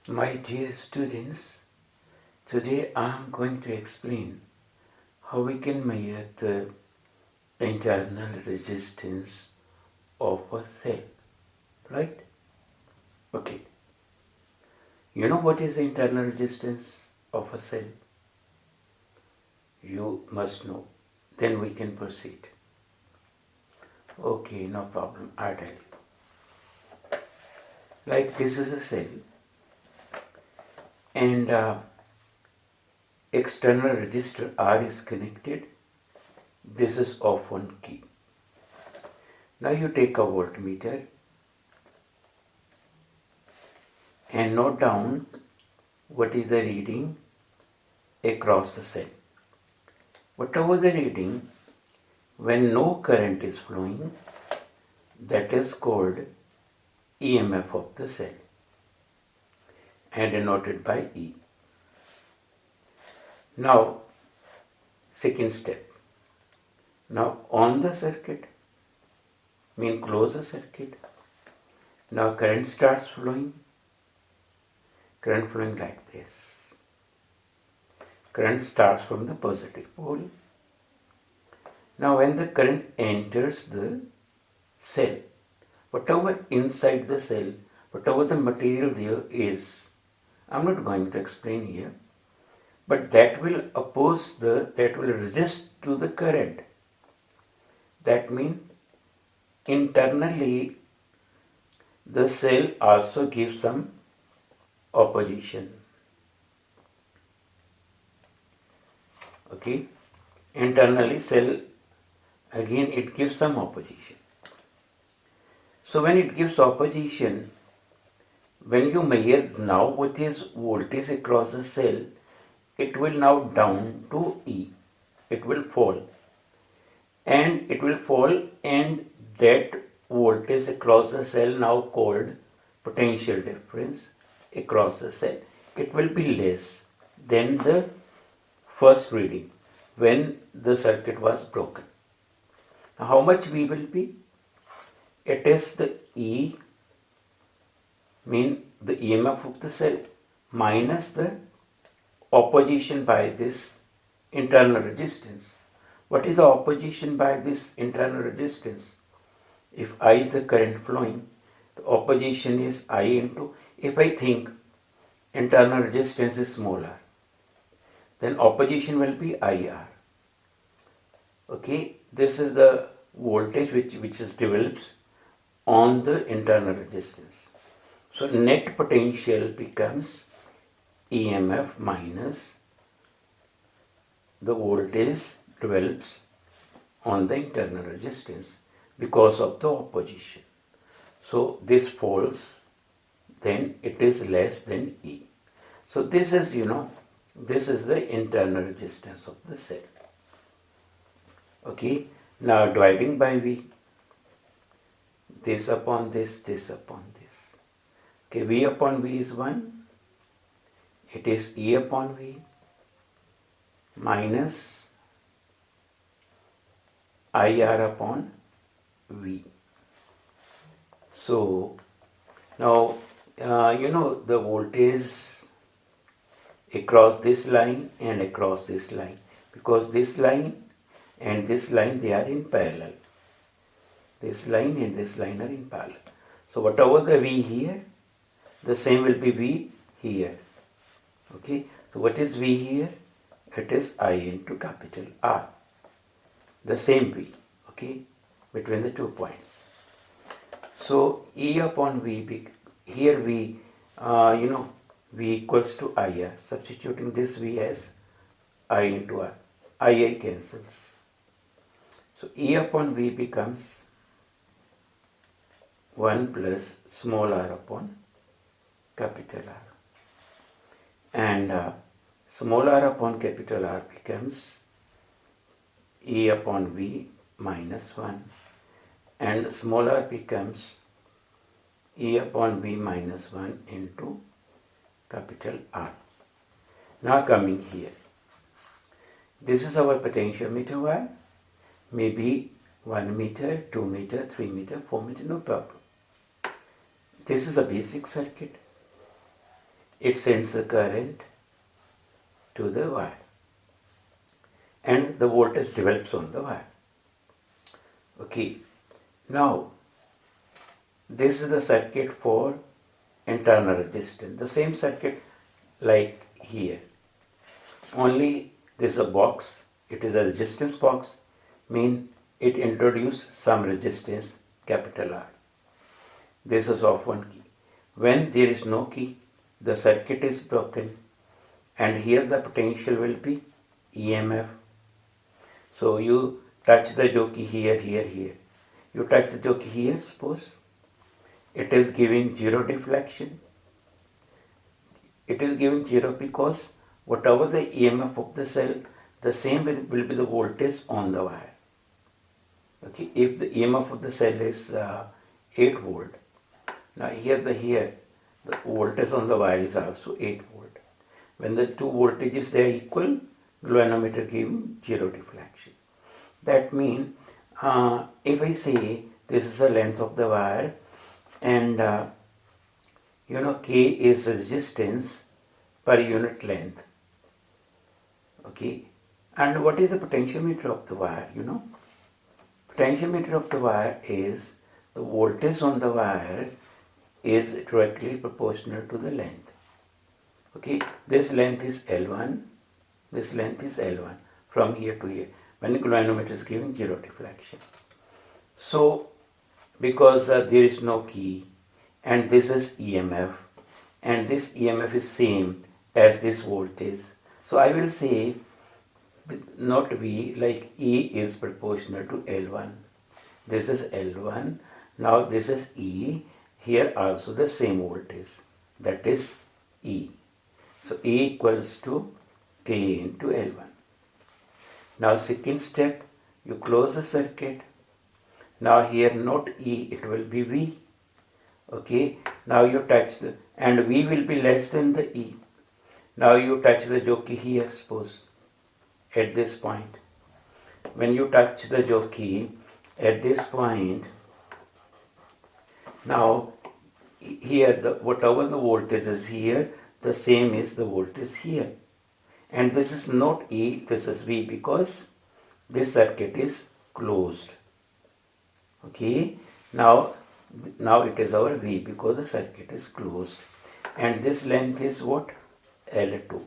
My dear students, today I am going to explain how we can measure the internal resistance of a cell, right? Okay, you know what is the internal resistance of a cell? You must know. Then we can proceed. Okay, no problem, I'll tell you. Like this is a cell and external resistor R is connected. This is off one key. Now you take a voltmeter and note down what is the reading across the cell. Whatever the reading, when no current is flowing, that is called EMF of the cell and denoted by E. Now, second step. Now on the circuit, close the circuit. Now current starts flowing. Current flowing like this. Current starts from the positive pole. Now when the current enters the cell, whatever inside the cell, whatever the material there is, I'm not going to explain here, but that will resist to the current. That means internally the cell also gives some opposition. Okay, internally cell again it gives some opposition. So when it gives opposition, when you measure now what is voltage across the cell, it will now down to E. It will fall. And that voltage across the cell now called potential difference across the cell. It will be less than the first reading when the circuit was broken. Now how much V will be? It is the E, the EMF of the cell, minus the opposition by this internal resistance. What is the opposition by this internal resistance? If I is the current flowing, the opposition is I into, if I think internal resistance is smaller, then opposition will be IR. Okay, this is the voltage which is develops on the internal resistance. So net potential becomes EMF minus the voltage develops on the internal resistance because of the opposition. So this falls, then it is less than E. So this is, this is the internal resistance of the cell. Okay, now dividing by V, this upon this, this upon this. Okay, V upon V is 1. It is E upon V minus IR upon V. So now the voltage across this line and across this line, because this line and this line they are in parallel. This line and this line are in parallel. So whatever the V here, the same will be V here. Okay, so what is V here? It is I into capital R. The same V, okay, between the 2 points. So E upon V, here V, V equals to IR. Substituting this V as I into R. I cancels. So E upon V becomes 1 plus small r upon capital R. And small r upon capital R becomes E upon V minus 1. And small r becomes E upon V minus 1 into capital R. Now coming here. This is our potentiometer wire. Maybe 1 meter, 2 meter, 3 meter, 4 meter, no problem. This is a basic circuit. it sends the current to the wire and the voltage develops on the wire. Okay, now this is the circuit for internal resistance. The same circuit like here. Only this is a box. It is a resistance box. Mean it introduces some resistance, capital R. This is of one key. When there is no key, the circuit is broken and here the potential will be EMF. So you touch the jockey here, here, here. You touch the jockey here, suppose. It is giving zero deflection. It is giving zero because whatever the EMF of the cell, the same will be the voltage on the wire. Okay, if the EMF of the cell is 8 volt, now here the voltage on the wire is also 8 volt. When the two voltages they are equal, galvanometer giving zero deflection. That means if I say this is the length of the wire and K is resistance per unit length. Okay, and what is the potentiometer of the wire? Potentiometer of the wire is the voltage on the wire is directly proportional to the length. Okay, this length is L1, this length is L1 from here to here when the galvanometer is giving zero deflection. So, because there is no key and this is EMF and this EMF is same as this voltage. So I will say not V, like E is proportional to L1. This is L1. Now this is E. Here also the same voltage. That is E. So E equals to K into L1. Now second step, you close the circuit. Now here not E, it will be V. Okay. Now you touch and V will be less than the E. Now you touch the jockey here, suppose, at this point. When you touch the jockey at this point, now here whatever the voltage is here, the same is the voltage here. And this is not E, this is V because this circuit is closed. Okay, now it is our V because the circuit is closed. And this length is what? L2.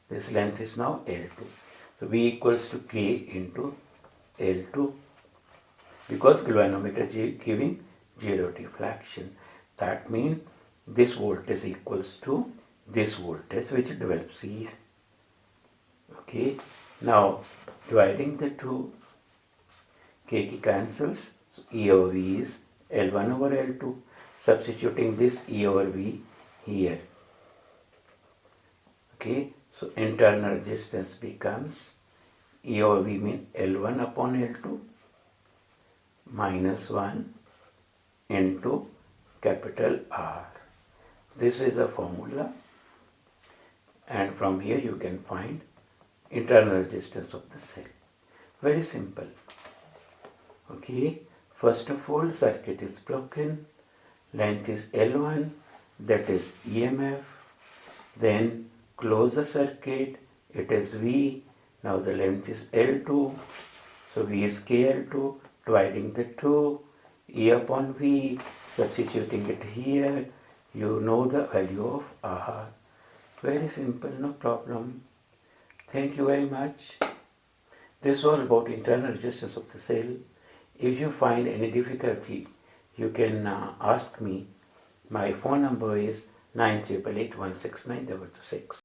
This length is now L2. So V equals to K into L2 because galvanometer is giving zero deflection. That means this voltage equals to this voltage which develops here. Okay, now dividing the two, K cancels, so E over V is L1 over L2, substituting this E over V here. Okay, so internal resistance becomes E over V means L1 upon L2 minus 1 into capital R. This is the formula, and from here you can find internal resistance of the cell. Very simple. Okay, first of all, circuit is broken, length is L1, that is EMF, then close the circuit, it is V, now the length is L2, so V is KL2, dividing the two, E upon V, substituting it here, you know the value of R. Very simple, no problem. Thank you very much. This was about internal resistance of the cell. If you find any difficulty, you can ask me. My phone number is 98816966.